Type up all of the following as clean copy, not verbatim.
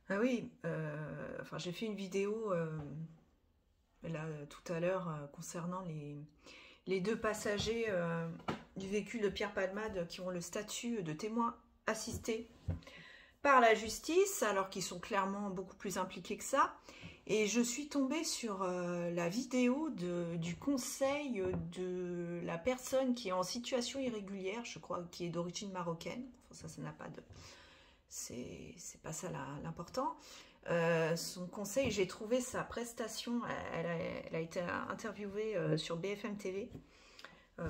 Ah oui, enfin j'ai fait une vidéo là tout à l'heure concernant les deux passagers du véhicule de Pierre Palmade qui ont le statut de témoin assisté par la justice, alors qu'ils sont clairement beaucoup plus impliqués que ça. Et je suis tombée sur la vidéo du conseil de la personne qui est en situation irrégulière, je crois, qui est d'origine marocaine. Enfin, ça n'a pas de... C'est pas ça l'important. Son conseil, j'ai trouvé sa prestation, elle a été interviewée sur BFM TV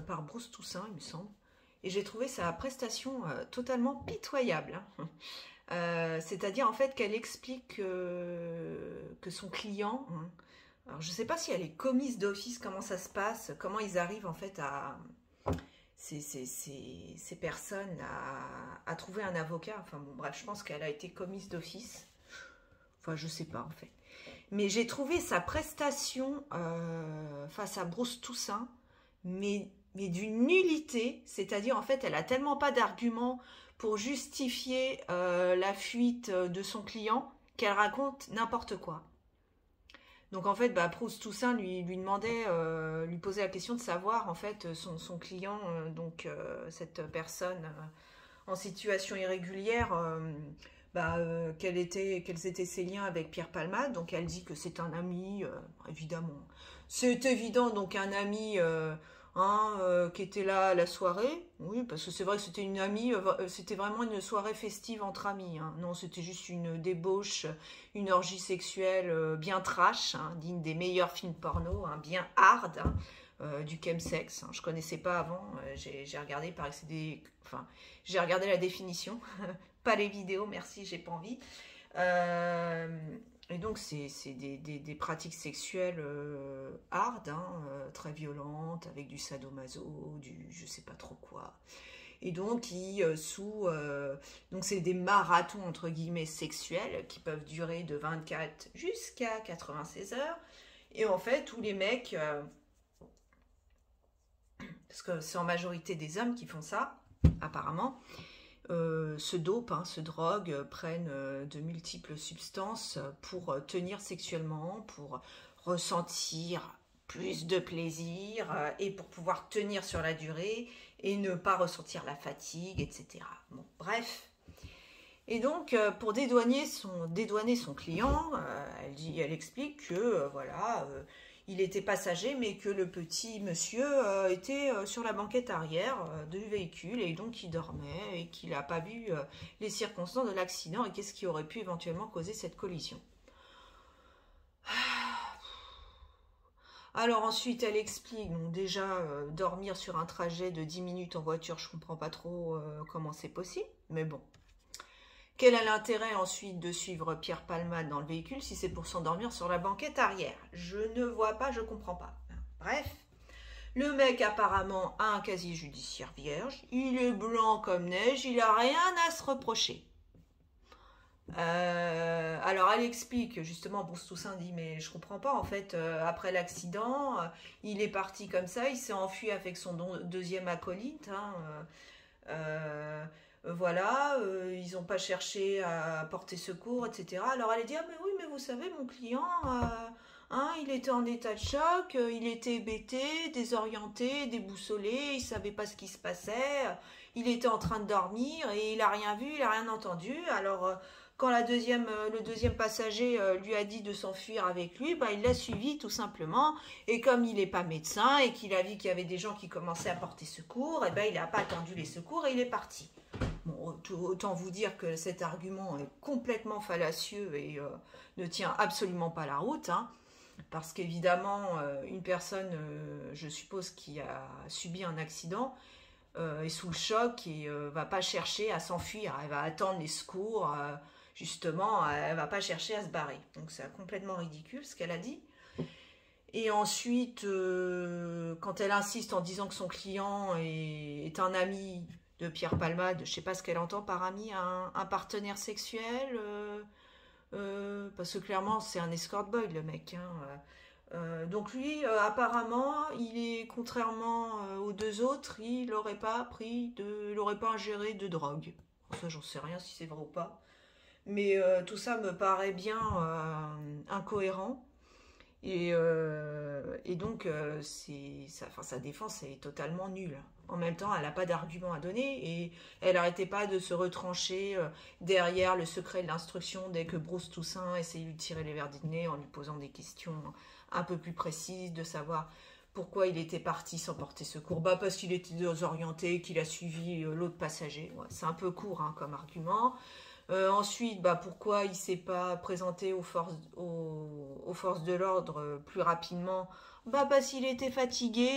par Bruce Toussaint, il me semble. Et j'ai trouvé sa prestation totalement pitoyable, hein. C'est-à-dire en fait qu'elle explique que son client, hein, alors je ne sais pas si elle est commise d'office, comment ça se passe, comment ils arrivent en fait à ces personnes à trouver un avocat. Enfin bon, bref, je pense qu'elle a été commise d'office. Enfin, je sais pas en fait. Mais j'ai trouvé sa prestation face à Bruce Toussaint, mais d'une nullité. C'est-à-dire, en fait, elle a tellement pas d'arguments pour justifier la fuite de son client qu'elle raconte n'importe quoi. Donc en fait, bah, Proust Toussaint lui demandait, lui posait la question de savoir en fait son client, cette personne en situation irrégulière, quels étaient ses liens avec Pierre Palmade. Donc elle dit que c'est un ami, évidemment. C'est évident, donc un ami qui était là à la soirée. Oui, parce que c'est vrai que c'était une amie, c'était vraiment une soirée festive entre amis, hein. Non, c'était juste une débauche, une orgie sexuelle bien trash, hein, digne des meilleurs films porno, hein, bien hard, hein, du chemsex, hein. Je connaissais pas avant, j'ai regardé, il paraît que c'est des... Enfin, j'ai regardé la définition, pas les vidéos, merci, j'ai pas envie. Euh, et donc, c'est des pratiques sexuelles hard, hein, très violentes, avec du sadomaso, du je sais pas trop quoi. Et donc, donc c'est des marathons, entre guillemets, sexuels qui peuvent durer de 24 jusqu'à 96 heures. Et en fait, tous les mecs, parce que c'est en majorité des hommes qui font ça, apparemment, se dopent, hein, se droguent, prennent de multiples substances pour tenir sexuellement, pour ressentir plus de plaisir et pour pouvoir tenir sur la durée et ne pas ressentir la fatigue, etc. Bon, bref. Et donc, pour dédouaner son client, elle explique que voilà, il était passager, mais que le petit monsieur était sur la banquette arrière du véhicule et donc il dormait et qu'il n'a pas vu les circonstances de l'accident et qu'est-ce qui aurait pu éventuellement causer cette collision. Alors ensuite, elle explique, donc déjà, dormir sur un trajet de 10 minutes en voiture, je comprends pas trop comment c'est possible, mais bon. Quel est l'intérêt ensuite de suivre Pierre Palmade dans le véhicule si c'est pour s'endormir sur la banquette arrière? Je ne vois pas, je comprends pas. Bref, le mec apparemment a un casier judiciaire vierge, il est blanc comme neige, il a rien à se reprocher. Alors elle explique justement, Bruce Toussaint dit mais je comprends pas en fait, après l'accident il est parti comme ça, il s'est enfui avec son deuxième acolyte, hein, voilà, ils n'ont pas cherché à porter secours, etc. Alors elle a dit, ah mais oui, mais vous savez, mon client, hein, il était en état de choc, il était hébété, désorienté, déboussolé, il savait pas ce qui se passait, il était en train de dormir et il a rien vu, il a rien entendu. Alors quand le deuxième passager lui a dit de s'enfuir avec lui, bah, il l'a suivi tout simplement. Et comme il n'est pas médecin et qu'il a vu qu'il y avait des gens qui commençaient à porter secours, et ben, il n'a pas attendu les secours et il est parti. Bon, autant vous dire que cet argument est complètement fallacieux et ne tient absolument pas la route, hein, parce qu'évidemment, une personne, je suppose, qui a subi un accident est sous le choc et va pas chercher à s'enfuir, elle va attendre les secours, justement, elle va pas chercher à se barrer. Donc c'est complètement ridicule ce qu'elle a dit. Et ensuite, quand elle insiste en disant que son client est un ami de Pierre Palmade, je ne sais pas ce qu'elle entend par ami, un partenaire sexuel, parce que clairement c'est un escort boy le mec, hein. Donc lui, apparemment, il est contrairement aux deux autres, il n'aurait pas ingéré de drogue. Ça, j'en sais rien si c'est vrai ou pas. Mais tout ça me paraît bien incohérent. Et donc, sa défense est totalement nulle. En même temps, elle n'a pas d'argument à donner et elle n'arrêtait pas de se retrancher derrière le secret de l'instruction dès que Bruce Toussaint essayait de lui tirer les verres du nez en lui posant des questions un peu plus précises, de savoir pourquoi il était parti sans porter secours. Bah parce qu'il était désorienté, qu'il a suivi l'autre passager. Ouais, c'est un peu court hein, comme argument. Ensuite, bah, pourquoi il ne s'est pas présenté aux forces de l'ordre plus rapidement? Bah, parce qu'il était fatigué,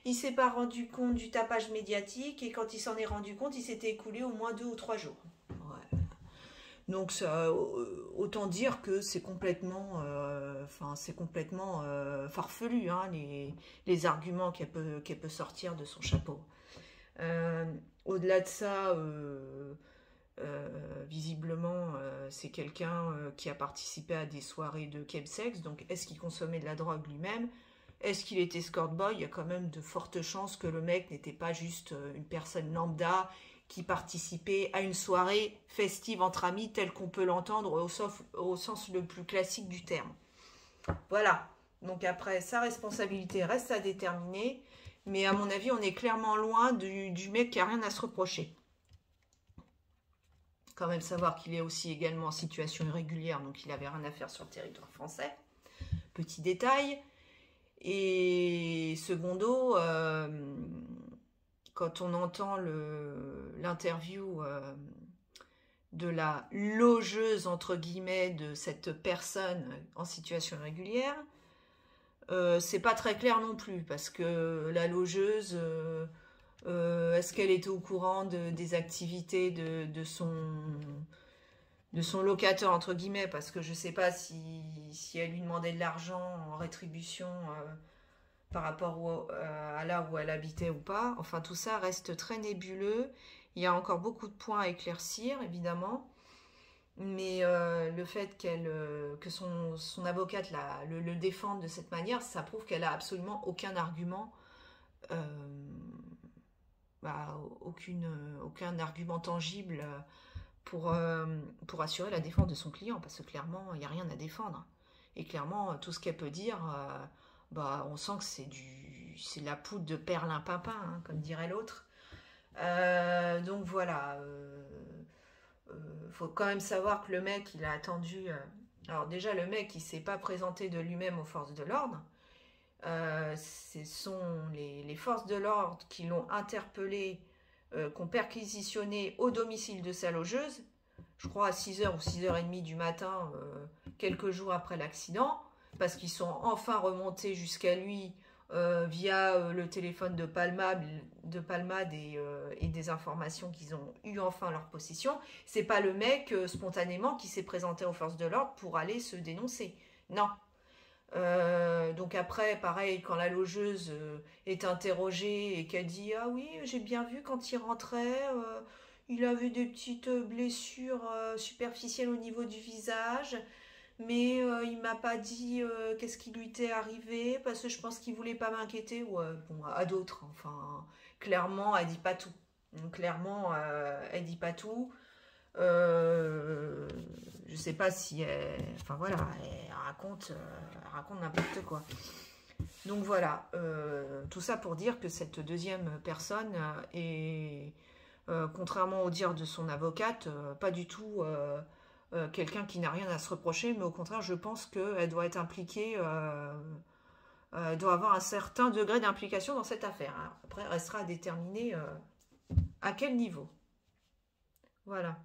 il ne s'est pas rendu compte du tapage médiatique et quand il s'en est rendu compte, il s'était écoulé au moins 2 ou 3 jours. Ouais. Donc ça, autant dire que c'est complètement farfelu hein, les arguments qu'elle peut sortir de son chapeau. Euh, Au-delà de ça, visiblement, c'est quelqu'un qui a participé à des soirées de chemsex. Donc, est-ce qu'il consommait de la drogue lui-même? Est-ce qu'il était escort boy? Il y a quand même de fortes chances que le mec n'était pas juste une personne lambda qui participait à une soirée festive entre amis telle qu'on peut l'entendre au sens le plus classique du terme. Voilà. Donc après, sa responsabilité reste à déterminer. Mais à mon avis, on est clairement loin du mec qui a rien à se reprocher. Quand même savoir qu'il est aussi également en situation irrégulière, donc il n'avait rien à faire sur le territoire français. Petit détail. Et secondo, quand on entend l'interview de la logeuse, entre guillemets, de cette personne en situation irrégulière, c'est pas très clair non plus, parce que la logeuse... est-ce qu'elle était au courant des activités de son locateur, entre guillemets, parce que je ne sais pas si elle lui demandait de l'argent en rétribution par rapport à là où elle habitait ou pas. Enfin, tout ça reste très nébuleux. Il y a encore beaucoup de points à éclaircir, évidemment. Mais le fait que son avocate le défende de cette manière, ça prouve qu'elle a absolument aucun argument aucun argument tangible pour assurer la défense de son client, parce que clairement, il n'y a rien à défendre. Et clairement, tout ce qu'elle peut dire, on sent que c'est de la poudre de perlimpinpin, hein, comme dirait l'autre. Donc voilà, faut quand même savoir que le mec, il a attendu... alors déjà, le mec, il ne s'est pas présenté de lui-même aux forces de l'ordre. Ce sont les forces de l'ordre qui l'ont interpellé, qui ont perquisitionné au domicile de sa logeuse, je crois à 6h ou 6h30 du matin, quelques jours après l'accident, parce qu'ils sont enfin remontés jusqu'à lui via le téléphone de Palmade et des informations qu'ils ont eues enfin en leur possession. C'est pas le mec spontanément qui s'est présenté aux forces de l'ordre pour aller se dénoncer. Non. Donc après, pareil, quand la logeuse est interrogée et qu'elle dit « Ah oui, j'ai bien vu quand il rentrait, il avait des petites blessures superficielles au niveau du visage, mais il m'a pas dit qu'est-ce qui lui était arrivé, parce que je pense qu'il voulait pas m'inquiéter. » Ouais, bon, à d'autres, enfin, clairement, elle dit pas tout. Donc, clairement, elle dit pas tout. Je sais pas si elle... Enfin voilà, elle raconte n'importe quoi. Donc voilà, tout ça pour dire que cette deuxième personne est, contrairement au dire de son avocate, pas du tout quelqu'un qui n'a rien à se reprocher, mais au contraire, je pense qu'elle doit être impliquée, doit avoir un certain degré d'implication dans cette affaire. Hein. Après, restera à déterminer à quel niveau. Voilà.